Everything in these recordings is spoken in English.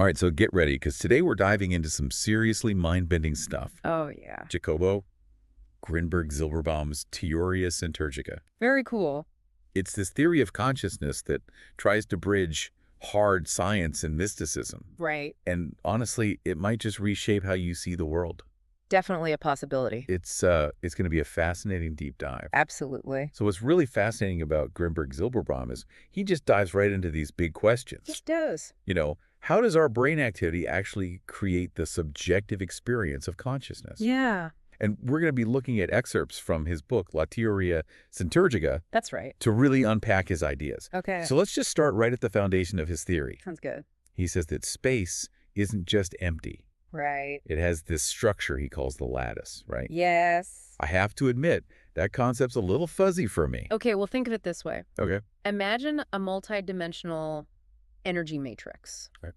All right, so get ready, because today we're diving into some seriously mind-bending stuff. Oh, yeah. Jacobo Grinberg-Zilberbaum's Theoria Synthurgica. Very cool. It's this theory of consciousness that tries to bridge hard science and mysticism. Right. And honestly, it might just reshape how you see the world. Definitely a possibility. It's going to be a fascinating deep dive. Absolutely. So what's really fascinating about Grinberg-Zilberbaum is he just dives right into these big questions. It does. You know, how does our brain activity actually create the subjective experience of consciousness? Yeah. And we're going to be looking at excerpts from his book, La Theoria Synthurgica, That's right. to really unpack his ideas. Okay. So let's just start right at the foundation of his theory. Sounds good. He says that space isn't just empty. Right. It has this structure he calls the lattice, right? Yes. I have to admit, that concept's a little fuzzy for me. Okay, well, think of it this way. Okay. Imagine a multi-dimensional energy matrix. Right.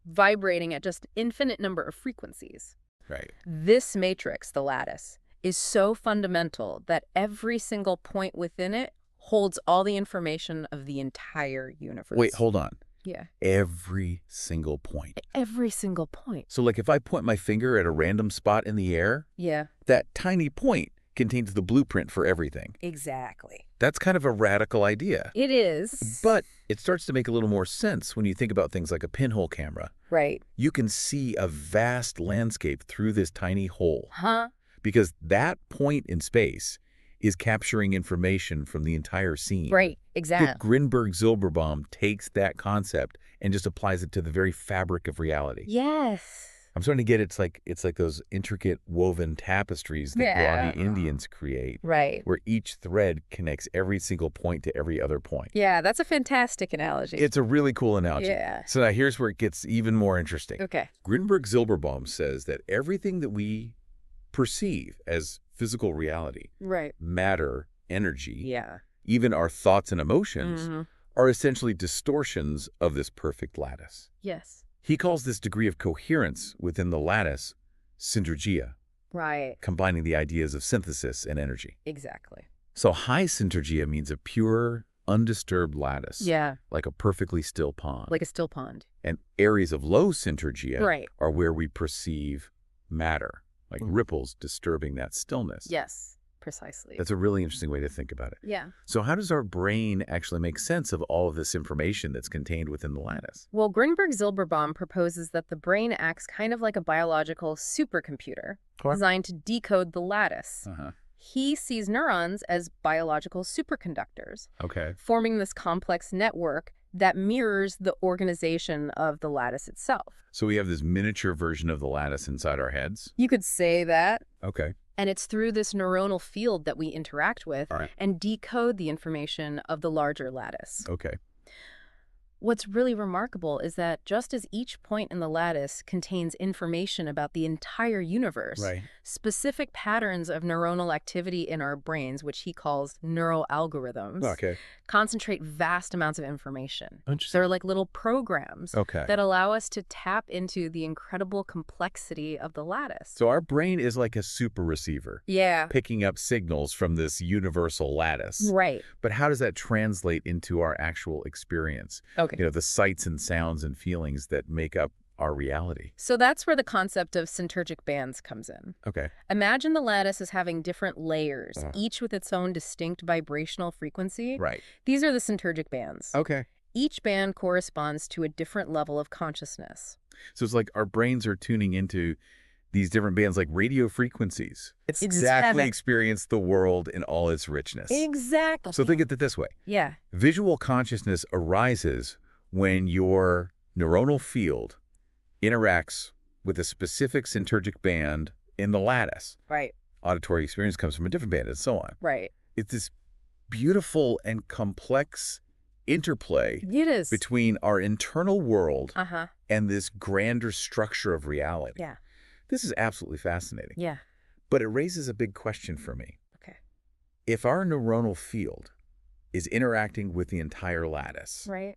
Vibrating at just infinite number of frequencies. Right. This matrix, the lattice, is so fundamental that every single point within it holds all the information of the entire universe. Wait, hold on. Yeah. Every single point. Every single point. So like if I point my finger at a random spot in the air, Yeah. that tiny point contains the blueprint for everything. Exactly. That's kind of a radical idea. It is. But it starts to make a little more sense when you think about things like a pinhole camera. Right. You can see a vast landscape through this tiny hole. Huh? Because that point in space is capturing information from the entire scene. Right. Exactly. Grinberg-Zilberbaum takes that concept and just applies it to the very fabric of reality. Yes. I'm starting to get it's like those intricate woven tapestries that Guarani Indians create. Right. Where each thread connects every single point to every other point. Yeah, that's a fantastic analogy. It's a really cool analogy. Yeah. So now here's where it gets even more interesting. Okay. Grinberg-Zilberbaum says that everything that we perceive as physical reality, Right. matter, energy, Yeah. even our thoughts and emotions, are essentially distortions of this perfect lattice. Yes. He calls this degree of coherence within the lattice syntergia, Right. combining the ideas of synthesis and energy. Exactly. So high syntergia means a pure, undisturbed lattice, Yeah. like a perfectly still pond. Like a still pond. And areas of low syntergia Right. are where we perceive matter, like ripples disturbing that stillness. Yes. Precisely. That's a really interesting way to think about it. Yeah. So how does our brain actually make sense of all of this information that's contained within the lattice? Well, Grinberg-Zilberbaum proposes that the brain acts kind of like a biological supercomputer designed to decode the lattice. He sees neurons as biological superconductors, Okay. forming this complex network that mirrors the organization of the lattice itself. So we have this miniature version of the lattice inside our heads? You could say that. Okay. And it's through this neuronal field that we interact with and decode the information of the larger lattice. Okay. What's really remarkable is that just as each point in the lattice contains information about the entire universe, specific patterns of neuronal activity in our brains, which he calls neural algorithms, concentrate vast amounts of information. They're like little programs that allow us to tap into the incredible complexity of the lattice. So our brain is like a super receiver. Yeah. Picking up signals from this universal lattice. Right. But how does that translate into our actual experience? Okay. You know, the sights and sounds and feelings that make up our reality. So that's where the concept of syntergic bands comes in. Okay. Imagine the lattice as having different layers, each with its own distinct vibrational frequency. Right. These are the syntergic bands. Okay. Each band corresponds to a different level of consciousness. So it's like our brains are tuning into these different bands like radio frequencies. It's exactly experience the world in all its richness. Exactly. So think of it this way. Yeah. Visual consciousness arises when your neuronal field interacts with a specific syntergic band in the lattice. Right. Auditory experience comes from a different band and so on. Right. It's this beautiful and complex interplay between our internal world and this grander structure of reality. Yeah. This is absolutely fascinating. Yeah. But it raises a big question for me. Okay. If our neuronal field is interacting with the entire lattice, right,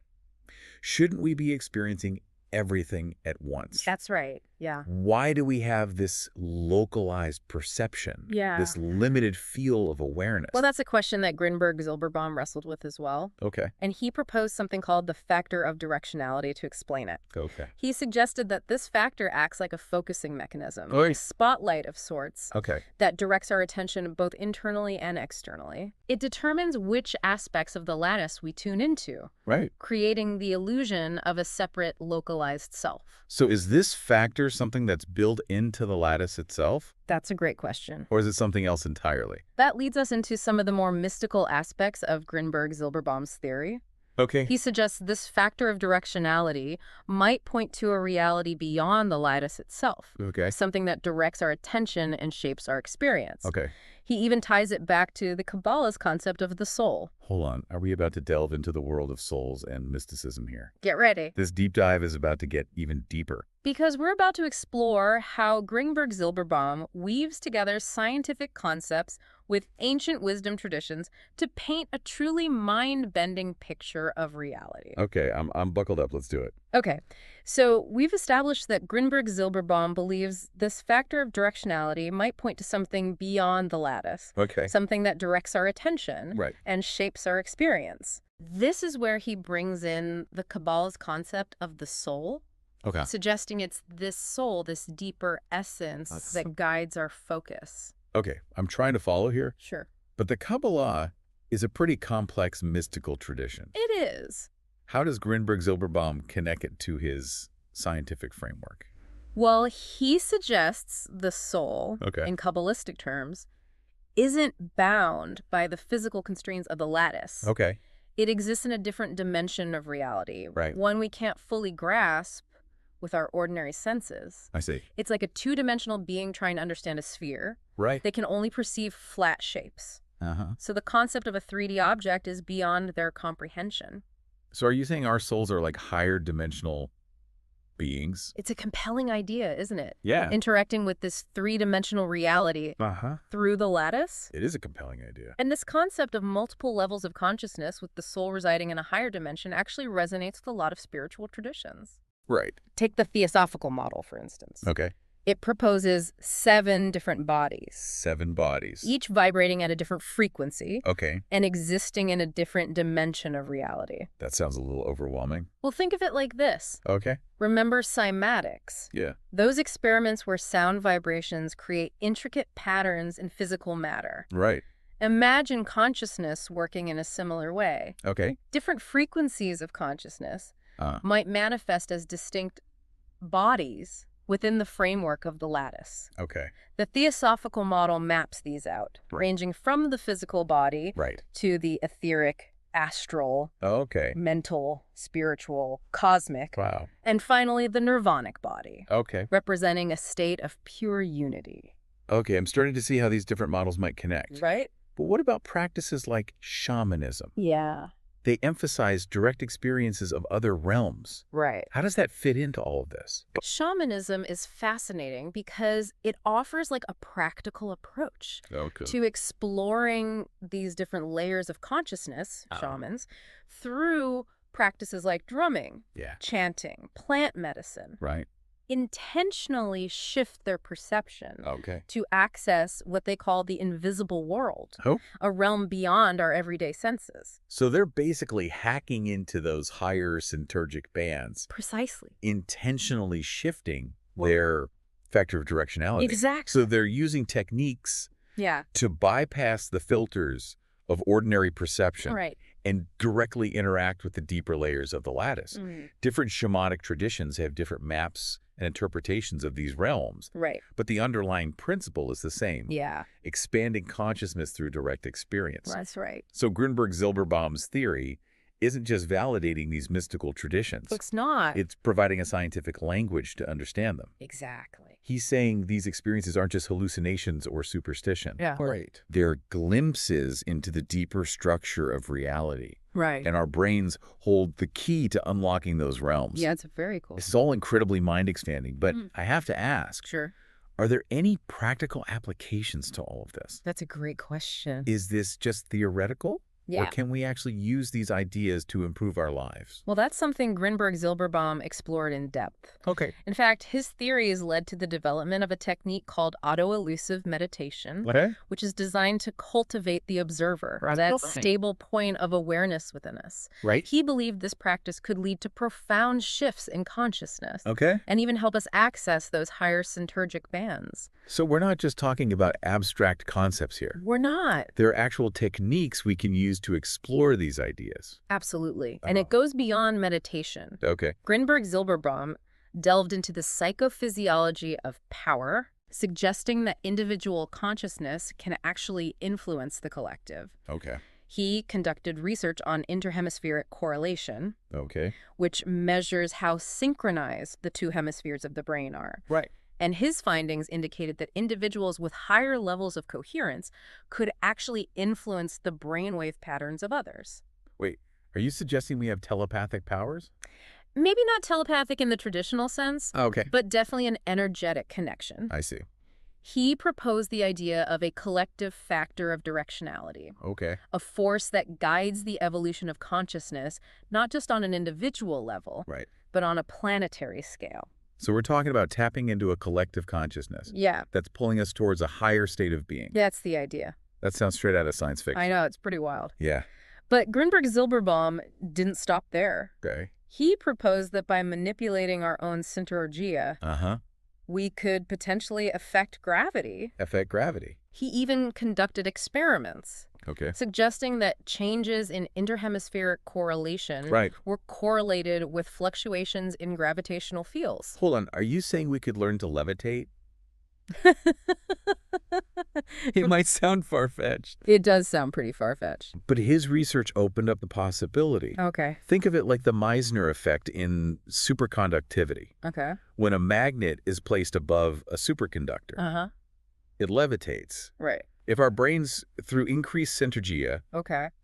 shouldn't we be experiencing everything at once? That's right. Yeah. Why do we have this localized perception? Yeah. This limited field of awareness? Well, that's a question that Grinberg-Zilberbaum wrestled with as well. Okay. And he proposed something called the factor of directionality to explain it. Okay. He suggested that this factor acts like a focusing mechanism, Oy. a spotlight of sorts, Okay. that directs our attention both internally and externally. It determines which aspects of the lattice we tune into, Right. creating the illusion of a separate, localized self. So is this factor something that's built into the lattice itself? That's a great question. Or is it something else entirely? That leads us into some of the more mystical aspects of Grinberg-Zilberbaum's theory. Okay. He suggests this factor of directionality might point to a reality beyond the lattice itself. Okay. Something that directs our attention and shapes our experience. Okay. He even ties it back to the Kabbalah's concept of the soul. Hold on. Are we about to delve into the world of souls and mysticism here? Get ready. This deep dive is about to get even deeper. Because we're about to explore how Grinberg-Zilberbaum weaves together scientific concepts with ancient wisdom traditions to paint a truly mind-bending picture of reality. Okay, I'm buckled up. Let's do it. Okay, so we've established that Grinberg-Zilberbaum believes this factor of directionality might point to something beyond the lattice. Okay. Something that directs our attention Right. and shapes our experience. This is where he brings in the Kabbalah's concept of the soul, Okay. suggesting it's this soul, this deeper essence that guides our focus. Okay, I'm trying to follow here, Sure. but the Kabbalah is a pretty complex mystical tradition. It is. How does Grinberg-Zilberbaum connect it to his scientific framework? Well, he suggests the soul, Okay. in Kabbalistic terms, isn't bound by the physical constraints of the lattice. Okay. It exists in a different dimension of reality, Right. one we can't fully grasp with our ordinary senses. I see. It's like a two-dimensional being trying to understand a sphere. Right. They can only perceive flat shapes. Uh-huh. So the concept of a 3D object is beyond their comprehension. So are you saying our souls are like higher dimensional beings? It's a compelling idea, isn't it? Yeah. Interacting with this three-dimensional reality through the lattice. It is a compelling idea. And this concept of multiple levels of consciousness with the soul residing in a higher dimension actually resonates with a lot of spiritual traditions. Right. Take the theosophical model, for instance. Okay. It proposes 7 different bodies, 7 bodies. each vibrating at a different frequency Okay. and existing in a different dimension of reality. That sounds a little overwhelming. Well, think of it like this. Okay. Remember cymatics? Yeah. Those experiments where sound vibrations create intricate patterns in physical matter. Right. Imagine consciousness working in a similar way. Okay. Different frequencies of consciousness might manifest as distinct bodies within the framework of the lattice. Okay. The theosophical model maps these out, ranging from the physical body Right. to the etheric, astral, Okay. mental, spiritual, cosmic, Wow. and finally the nirvanic body, Okay. representing a state of pure unity. Okay, I'm starting to see how these different models might connect. Right? But what about practices like shamanism? Yeah. They emphasize direct experiences of other realms. Right. How does that fit into all of this? Shamanism is fascinating because it offers like a practical approach to exploring these different layers of consciousness, shamans, through practices like drumming, chanting, plant medicine. Right. Intentionally shift their perception Okay. to access what they call the invisible world, Oh. a realm beyond our everyday senses. So they're basically hacking into those higher syntergic bands, Precisely. intentionally shifting their factor of directionality. Exactly. So they're using techniques to bypass the filters of ordinary perception Right. and directly interact with the deeper layers of the lattice. Different shamanic traditions have different maps and interpretations of these realms. Right. But the underlying principle is the same. Yeah. Expanding consciousness through direct experience. That's right. So Grinberg-Zilberbaum's theory isn't just validating these mystical traditions. It's not. It's providing a scientific language to understand them. Exactly. He's saying these experiences aren't just hallucinations or superstition. Yeah. Right. They're glimpses into the deeper structure of reality. Right. And our brains hold the key to unlocking those realms. Yeah, it's very cool. This is all incredibly mind-expanding, but I have to ask, Sure. are there any practical applications to all of this? That's a great question. Is this just theoretical? Yeah. Or can we actually use these ideas to improve our lives? Well, that's something Grinberg-Zilberbaum explored in depth. Okay. In fact, his theories led to the development of a technique called auto-elusive meditation, which is designed to cultivate the observer, that stable point of awareness within us. Right. He believed this practice could lead to profound shifts in consciousness. Okay. And even help us access those higher syntergic bands. So we're not just talking about abstract concepts here. We're not. There are actual techniques we can use to explore these ideas. Absolutely. And it goes beyond meditation. Okay. Grinberg-Zilberbaum delved into the psychophysiology of power, suggesting that individual consciousness can actually influence the collective. Okay. He conducted research on interhemispheric correlation, which measures how synchronized the two hemispheres of the brain are. Right. And his findings indicated that individuals with higher levels of coherence could actually influence the brainwave patterns of others. Wait, are you suggesting we have telepathic powers? Maybe not telepathic in the traditional sense, Okay. but definitely an energetic connection. I see. He proposed the idea of a collective factor of directionality. Okay. A force that guides the evolution of consciousness, not just on an individual level, but on a planetary scale. So we're talking about tapping into a collective consciousness. Yeah. That's pulling us towards a higher state of being. That's the idea. That sounds straight out of science fiction. I know, it's pretty wild. Yeah. But Grinberg-Zilberbaum didn't stop there. Okay. He proposed that by manipulating our own syntergia, we could potentially affect gravity. Affect gravity. He even conducted experiments. Suggesting that changes in interhemispheric correlation were correlated with fluctuations in gravitational fields. Hold on, are you saying we could learn to levitate? It might sound far-fetched. It does sound pretty far-fetched. But his research opened up the possibility. Okay. Think of it like the Meissner effect in superconductivity. Okay. When a magnet is placed above a superconductor, it levitates. Right. If our brains, through increased syntergia,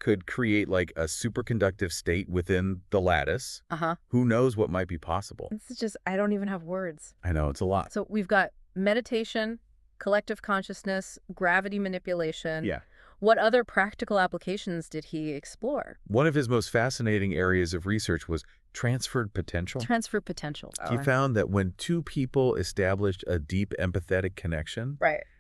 could create like a superconductive state within the lattice, who knows what might be possible? This is just, I don't even have words. I know, it's a lot. So we've got meditation, collective consciousness, gravity manipulation. Yeah. What other practical applications did he explore? One of his most fascinating areas of research was transferred potential. Transfer potential. He found that when two people established a deep empathetic connection,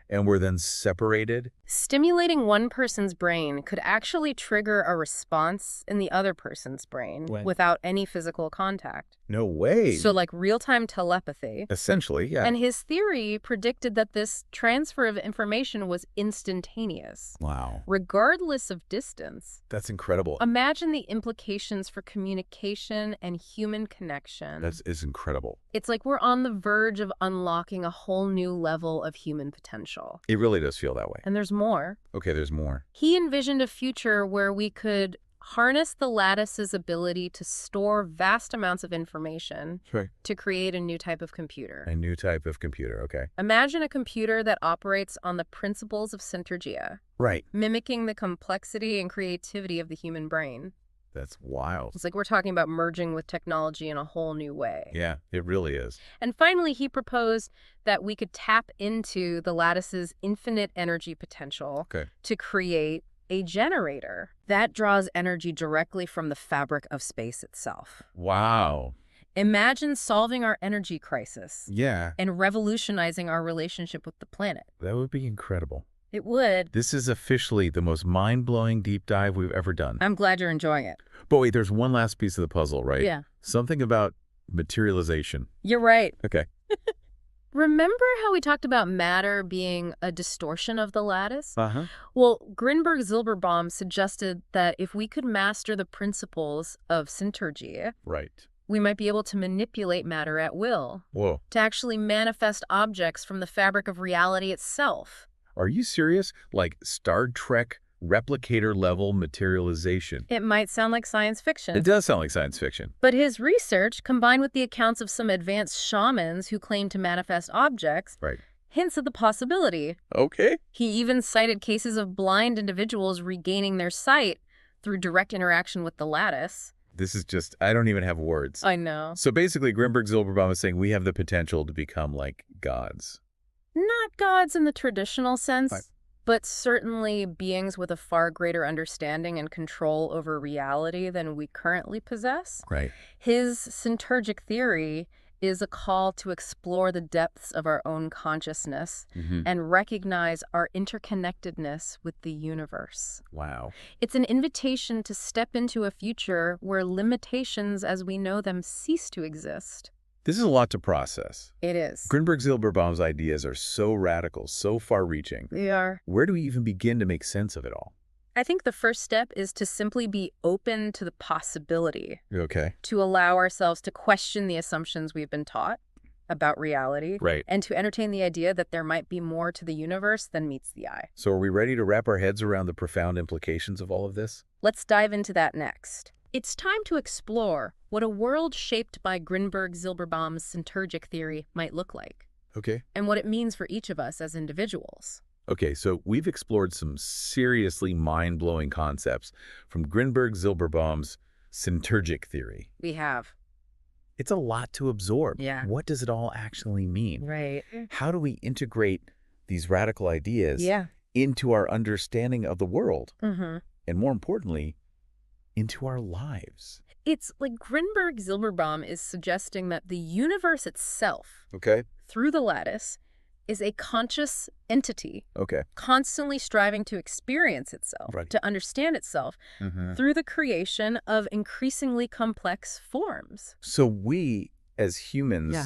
and were then separated, stimulating one person's brain could actually trigger a response in the other person's brain without any physical contact. No way. So like real-time telepathy. Essentially, yeah. And his theory predicted that this transfer of information was instantaneous. Wow. Regardless of distance. That's incredible. Imagine the implications for communication and human connection. That is incredible. It's like we're on the verge of unlocking a whole new level of human potential. It really does feel that way. And there's more. Okay, there's more. He envisioned a future where we could harness the lattice's ability to store vast amounts of information to create a new type of computer. A new type of computer, okay. Imagine a computer that operates on the principles of syntergia. Right. Mimicking the complexity and creativity of the human brain. That's wild. It's like we're talking about merging with technology in a whole new way. Yeah, it really is. And finally, he proposed that we could tap into the lattice's infinite energy potential to create a generator that draws energy directly from the fabric of space itself. Wow. Imagine solving our energy crisis. Yeah. And revolutionizing our relationship with the planet. That would be incredible. It would. This is officially the most mind-blowing deep dive we've ever done. I'm glad you're enjoying it. But wait, there's one last piece of the puzzle, right? Yeah. Something about materialization. You're right. Okay. Remember how we talked about matter being a distortion of the lattice? Well, Grinberg-Zilberbaum suggested that if we could master the principles of syntergia, we might be able to manipulate matter at will. Whoa. To actually manifest objects from the fabric of reality itself. Are you serious? Like Star Trek replicator-level materialization? It might sound like science fiction. It does sound like science fiction. But his research, combined with the accounts of some advanced shamans who claim to manifest objects, hints at the possibility. Okay. He even cited cases of blind individuals regaining their sight through direct interaction with the lattice. This is just, I don't even have words. I know. So basically, Grinberg-Zilberbaum is saying we have the potential to become like gods. Not gods in the traditional sense, but certainly beings with a far greater understanding and control over reality than we currently possess. Right. His Synthegric Theory is a call to explore the depths of our own consciousness and recognize our interconnectedness with the universe. Wow. It's an invitation to step into a future where limitations as we know them cease to exist. This is a lot to process. It is. Grinberg-Zilberbaum's ideas are so radical, so far-reaching. They are. Where do we even begin to make sense of it all? I think the first step is to simply be open to the possibility. Okay. To allow ourselves to question the assumptions we've been taught about reality. Right. And to entertain the idea that there might be more to the universe than meets the eye. So are we ready to wrap our heads around the profound implications of all of this? Let's dive into that next. It's time to explore what a world shaped by Grinberg-Zilberbaum's Synthegric Theory might look like. Okay. And what it means for each of us as individuals. Okay, so we've explored some seriously mind-blowing concepts from Grinberg-Zilberbaum's Synthegric Theory. We have. It's a lot to absorb. Yeah. What does it all actually mean? Right. How do we integrate these radical ideas into our understanding of the world? And more importantly, into our lives? It's like Grinberg-Zilberbaum is suggesting that the universe itself, through the lattice, is a conscious entity, constantly striving to experience itself, to understand itself, through the creation of increasingly complex forms. So we, as humans,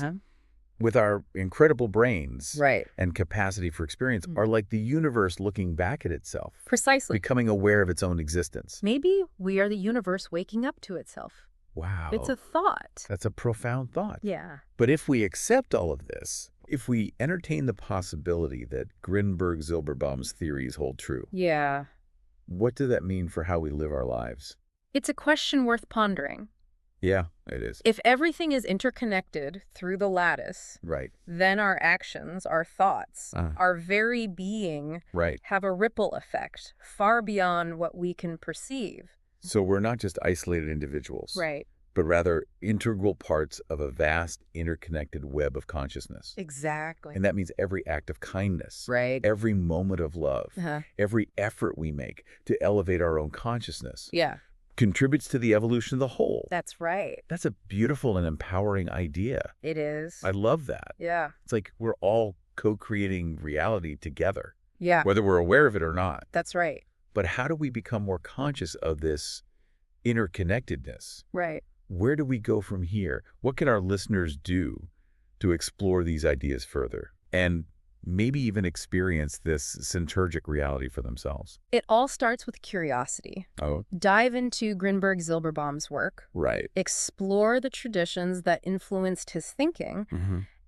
with our incredible brains and capacity for experience, are like the universe looking back at itself. Precisely. Becoming aware of its own existence. Maybe we are the universe waking up to itself. Wow. It's a thought. That's a profound thought. Yeah. But if we accept all of this, if we entertain the possibility that Grinberg-Zilberbaum's theories hold true, what does that mean for how we live our lives? It's a question worth pondering. Yeah, it is. If everything is interconnected through the lattice, then our actions, our thoughts, our very being have a ripple effect far beyond what we can perceive. So we're not just isolated individuals. Right. But rather integral parts of a vast, interconnected web of consciousness. Exactly. And that means every act of kindness, every moment of love, every effort we make to elevate our own consciousness contributes to the evolution of the whole. That's right. That's a beautiful and empowering idea. It is. I love that. Yeah. It's like we're all co-creating reality together. Yeah. Whether we're aware of it or not. That's right. But how do we become more conscious of this interconnectedness? Right. Where do we go from here? What can our listeners do to explore these ideas further and maybe even experience this syntergic reality for themselves? It all starts with curiosity. Dive into Grinberg-Zilberbaum's work. Explore the traditions that influenced his thinking.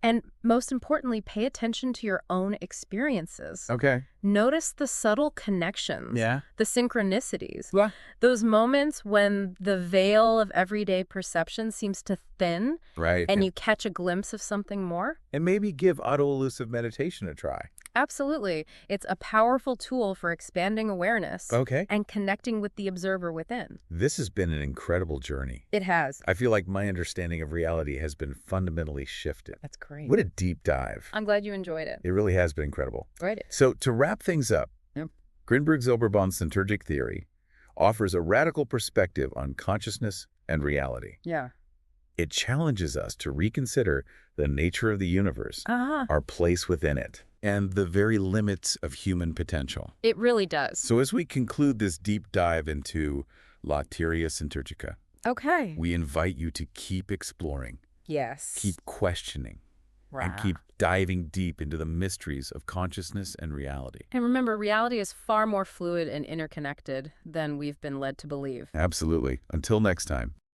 And most importantly, pay attention to your own experiences. Notice the subtle connections, the synchronicities, those moments when the veil of everyday perception seems to thin and you catch a glimpse of something more. And maybe give auto-elusive meditation a try. Absolutely. It's a powerful tool for expanding awareness and connecting with the observer within. This has been an incredible journey. It has. I feel like my understanding of reality has been fundamentally shifted. That's great. What a deep dive. I'm glad you enjoyed it. It really has been incredible. Right. So to wrap things up, Grinberg-Zilberbaum's Synthegric Theory offers a radical perspective on consciousness and reality. It challenges us to reconsider the nature of the universe, our place within it, and the very limits of human potential. It really does. So as we conclude this deep dive into La Theoria Synthegica, we invite you to keep exploring. Keep questioning. And keep diving deep into the mysteries of consciousness and reality. And remember, reality is far more fluid and interconnected than we've been led to believe. Absolutely. Until next time.